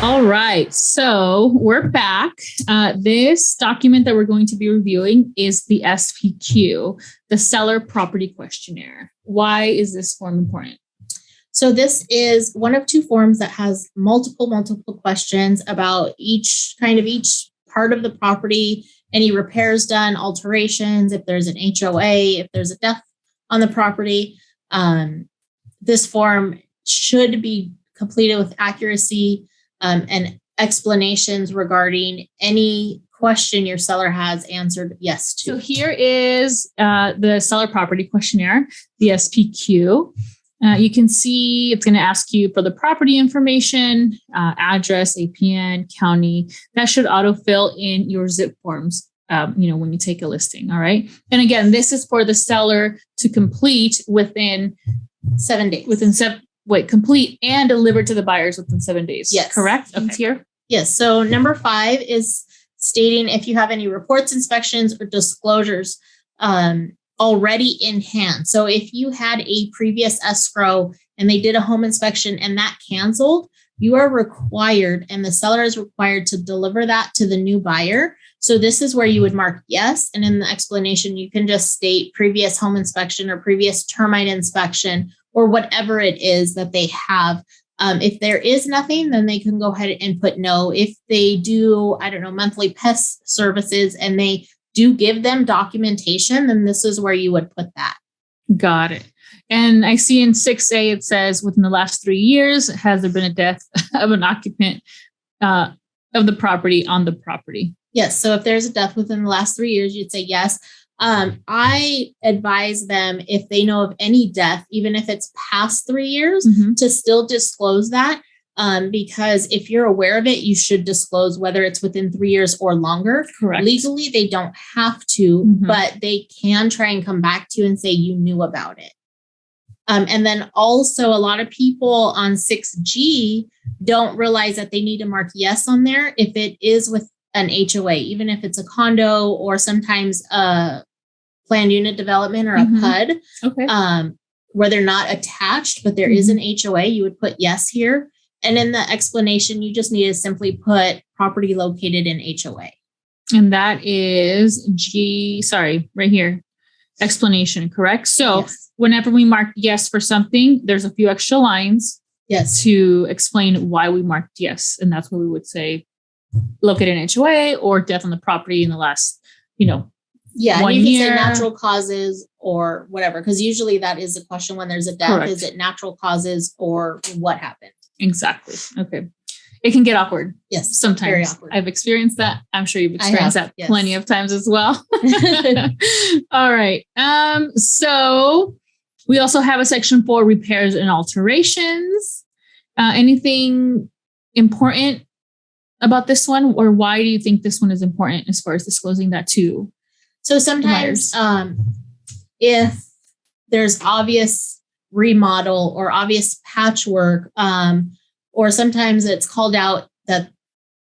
All right, so we're back. This document that we're going to be reviewing is the SPQ, the Seller Property Questionnaire. Why is this form important? So this is one of two forms that has multiple questions about each part of the property, any repairs done, alterations, if there's an HOA, if there's a death on the property. This form should be completed with accuracy and explanations regarding any question your seller has answered yes to. So here is the Seller Property Questionnaire, the SPQ. You can see it's going to ask you for the property information, address, APN, county. That should autofill in your zip forms, when you take a listing. All right. And again, this is for the seller to complete within 7 days. Complete and deliver to the buyers within 7 days. Yes. Correct? Okay. Here. Yes. So number 5 is stating if you have any reports, inspections, or disclosures already in hand. So if you had a previous escrow and they did a home inspection and that canceled, you are required and the seller is required to deliver that to the new buyer. So this is where you would mark yes. And in the explanation, you can just state previous home inspection or previous termite inspection or whatever it is that they have. If there is nothing, then they can go ahead and put no. If they do, monthly pest services and they do give them documentation, then this is where you would put that. Got it. And I see in 6A, it says within the last 3 years, has there been a death of an occupant of the property on the property? Yes. So if there's a death within the last 3 years, you'd say yes. I advise them if they know of any death, even if it's past 3 years, to still disclose that. Because if you're aware of it, you should disclose whether it's within 3 years or longer. Correct. Legally, they don't have to, but they can try and come back to you and say you knew about it. And then also a lot of people on 6G don't realize that they need to mark yes on there if it is with an HOA, even if it's a condo or sometimes a planned unit development or a PUD, where they're not attached, but there is an HOA, you would put yes here. And in the explanation, you just need to simply put property located in HOA. And that is right here. Explanation, correct? So whenever we mark yes for something, there's a few extra lines to explain why we marked yes. And that's what we would say located in HOA or death on the property in the last, 1 year. You can say natural causes or whatever, because usually that is a question when there's a death. Correct. Is it natural causes or what happened? Exactly. Okay. It can get awkward. Yes. Sometimes. Very awkward. I've experienced that. I'm sure you've experienced that plenty of times as well. All right. So we also have a section for repairs and alterations. Anything important about this one, or why do you think this one is important as far as disclosing that to? So sometimes if there's obvious remodel or obvious patchwork, or sometimes it's called out that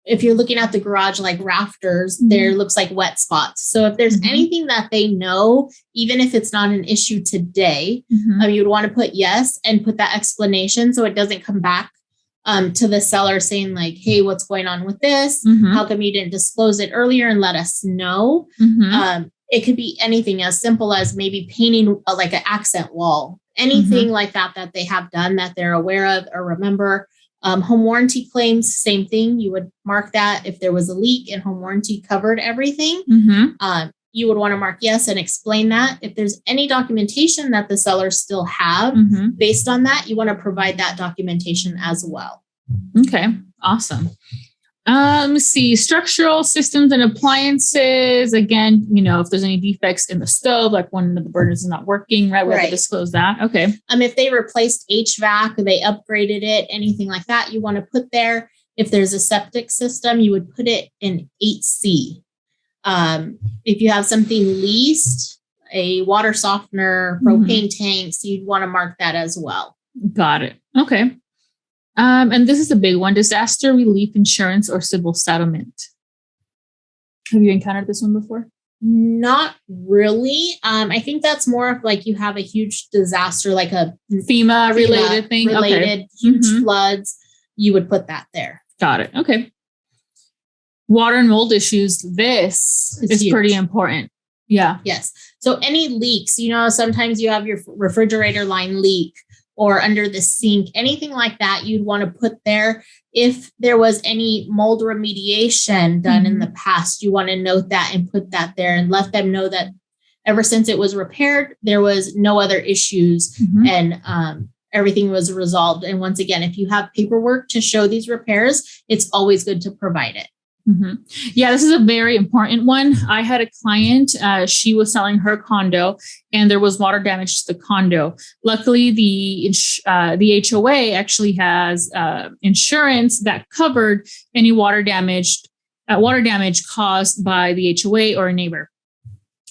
if you're looking at the garage, like rafters, there looks like wet spots. So if there's anything that they know, even if it's not an issue today, you would want to put yes and put that explanation so it doesn't come back to the seller saying like, hey, what's going on with this? How come you didn't disclose it earlier and let us know? It could be anything as simple as maybe painting like an accent wall, anything like that they have done that they're aware of or remember. Home warranty claims, same thing. You would mark that if there was a leak and home warranty covered everything. You would want to mark yes and explain that. If there's any documentation that the sellers still have based on that, you want to provide that documentation as well. Okay, awesome. Let's see, structural systems and appliances. Again, if there's any defects in the stove, like one of the burners is not working, right? We have to disclose that. Okay. If they replaced HVAC, they upgraded it, anything like that, you want to put there. If there's a septic system, you would put it in 8C. If you have something leased, a water softener, propane tanks, you'd want to mark that as well. Got it. Okay. And this is a big one, disaster relief insurance or civil settlement. Have you encountered this one before? Not really. I think that's more of like you have a huge disaster, like a FEMA related thing. Huge floods. You would put that there. Got it. Okay. Water and mold issues. This is huge. pretty important. Yeah. Yes. So any leaks, sometimes you have your refrigerator line leak or under the sink, anything like that, you'd want to put there. If there was any mold remediation done in the past, you want to note that and put that there and let them know that ever since it was repaired, there was no other issues and everything was resolved. And once again, if you have paperwork to show these repairs, it's always good to provide it. Yeah, this is a very important one. I had a client, she was selling her condo and there was water damage to the condo. Luckily, the HOA actually has insurance that covered any water damage caused by the HOA or a neighbor.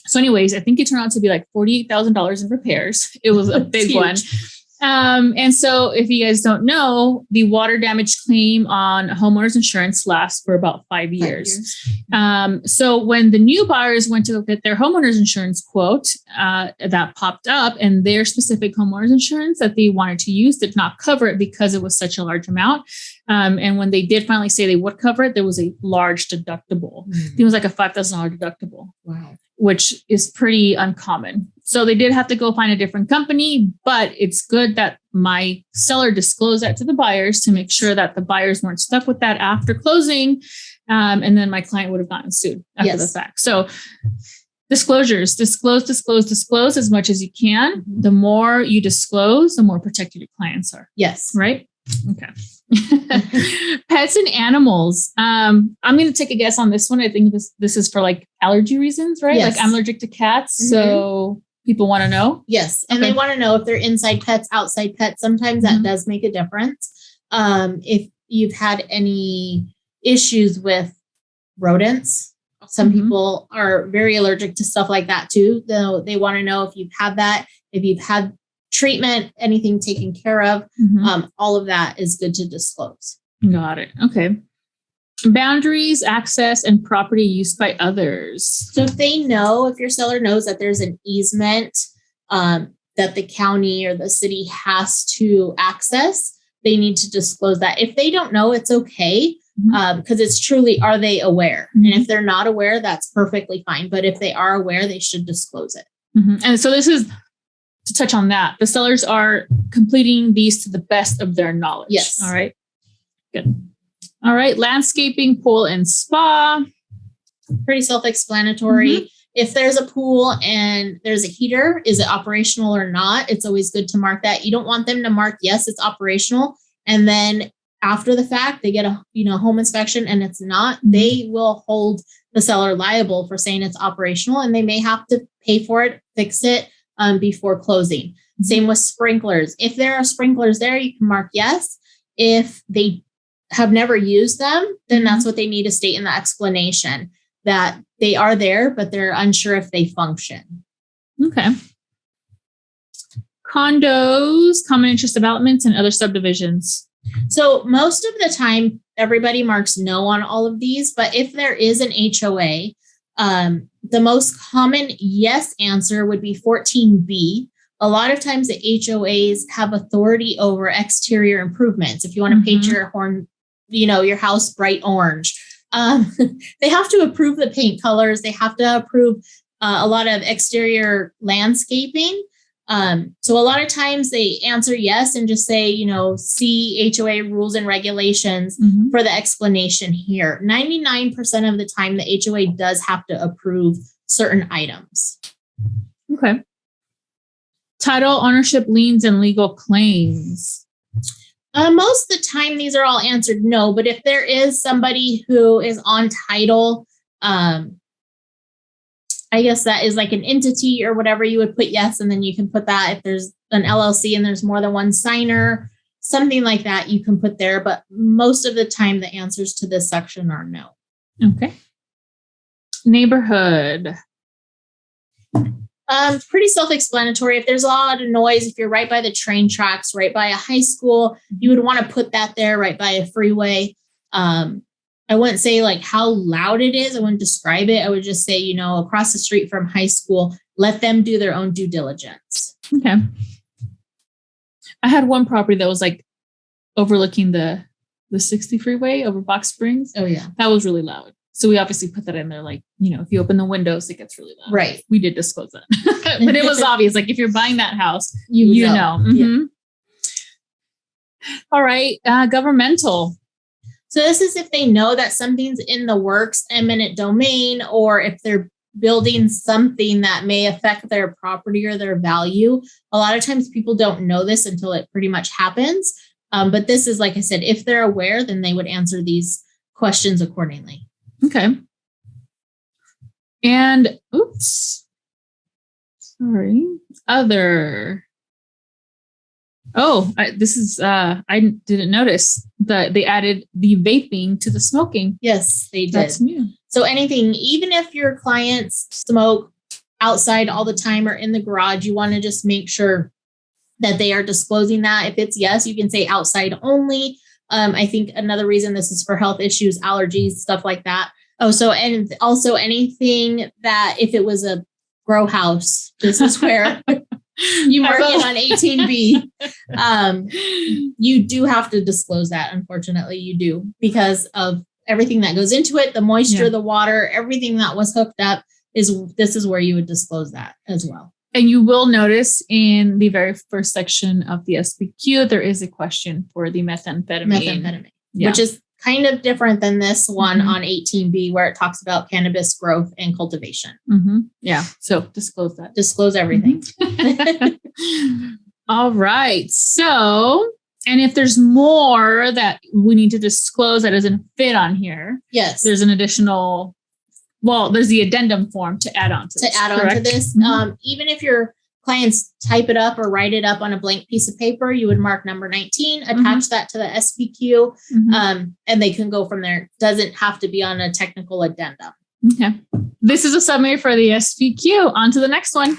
So anyways, I think it turned out to be like $48,000 in repairs. It was a big one. And so if you guys don't know, the water damage claim on homeowners insurance lasts for about 5 years. So when the new buyers went to get their homeowners insurance quote, that popped up and their specific homeowners insurance that they wanted to use did not cover it because it was such a large amount. And when they did finally say they would cover it, there was a large deductible. It was like a $5,000 deductible. Wow. Which is pretty uncommon. So they did have to go find a different company, but it's good that my seller disclosed that to the buyers to make sure that the buyers weren't stuck with that after closing. And then my client would have gotten sued after the fact. So disclosures, disclose as much as you can. The more you disclose, the more protected your clients are. Yes. Right? Okay. Pets and animals. I'm going to take a guess on this one. I think this is for like allergy reasons, right? Yes. Like I'm allergic to cats. So people want to know. Yes. And they want to know if they're inside pets, outside pets. Sometimes that does make a difference. If you've had any issues with rodents, some people are very allergic to stuff like that too. Though they want to know if you've had that, if you've had treatment, anything taken care of, all of that is good to disclose. Got it. Okay. Boundaries, access, and property use by others. So if your seller knows that there's an easement that the county or the city has to access, they need to disclose that. If they don't know, it's okay, because it's truly, are they aware? And if they're not aware, that's perfectly fine. But if they are aware, they should disclose it. And so this is to touch on that. The sellers are completing these to the best of their knowledge. Yes. All right. Good. All right. Landscaping, pool, and spa. Pretty self-explanatory. If there's a pool and there's a heater, is it operational or not? It's always good to mark that. You don't want them to mark, yes, it's operational. And then after the fact, they get a home inspection and it's not. They will hold the seller liable for saying it's operational, and they may have to pay for it, fix it before closing. Same with sprinklers. If there are sprinklers there, you can mark yes. If they have never used them, then that's what they need to state in the explanation, that they are there, but they're unsure if they function. Okay. Condos, common interest developments, and other subdivisions. So most of the time, everybody marks no on all of these, but if there is an HOA, the most common yes answer would be 14B. A lot of times the HOAs have authority over exterior improvements. If you want to paint your house bright orange, they have to approve the paint colors. They have to approve a lot of exterior landscaping. So a lot of times they answer yes and just say, see HOA rules and regulations for the explanation here. 99% of the time, the HOA does have to approve certain items. Okay. Title, ownership, liens, and legal claims. Most of the time, these are all answered no, but if there is somebody who is on title, I guess that is like an entity or whatever, you would put yes, and then you can put that. If there's an LLC and there's more than one signer, something like that, you can put there. But most of the time, the answers to this section are no. Okay. Neighborhood. Pretty self-explanatory. If there's a lot of noise, if you're right by the train tracks, right by a high school, you would want to put that there, right by a freeway. I wouldn't say like how loud it is. I wouldn't describe it. I would just say, across the street from high school, let them do their own due diligence. Okay. I had one property that was like overlooking the the 60 freeway over Box Springs. Oh yeah. That was really loud. So we obviously put that in there. Like, if you open the windows, it gets really loud. Right. We did disclose that, but it was obvious. Like if you're buying that house, you know. Yeah. All right. Governmental. So this is if they know that something's in the works, eminent domain, or if they're building something that may affect their property or their value. A lot of times people don't know this until it pretty much happens. But this is, like I said, if they're aware, then they would answer these questions accordingly. Okay. And oops. Sorry. Other. Oh, this is, I didn't notice that they added the vaping to the smoking. Yes, they did. That's new. So anything, even if your clients smoke outside all the time or in the garage, you want to just make sure that they are disclosing that. If it's yes, you can say outside only. I think another reason this is for health issues, allergies, stuff like that. Oh, so, and also anything that if it was a grow house, this is where you mark it on 18B. You do have to disclose that. Unfortunately, you do, because of everything that goes into it, the moisture, the water, everything that was hooked up this is where you would disclose that as well. And you will notice in the very first section of the SPQ, there is a question for the methamphetamine. Which is kind of different than this one on 18B, where it talks about cannabis growth and cultivation. Yeah. So disclose that. Disclose everything. All right. So, and if there's more that we need to disclose that doesn't fit on here, yes, there's an additional, there's the addendum form to add on to this. Even if your clients type it up or write it up on a blank piece of paper, you would mark number 19, attach that to the SPQ, and they can go from there. Doesn't have to be on a technical addendum. Okay. This is a summary for the SPQ. On to the next one.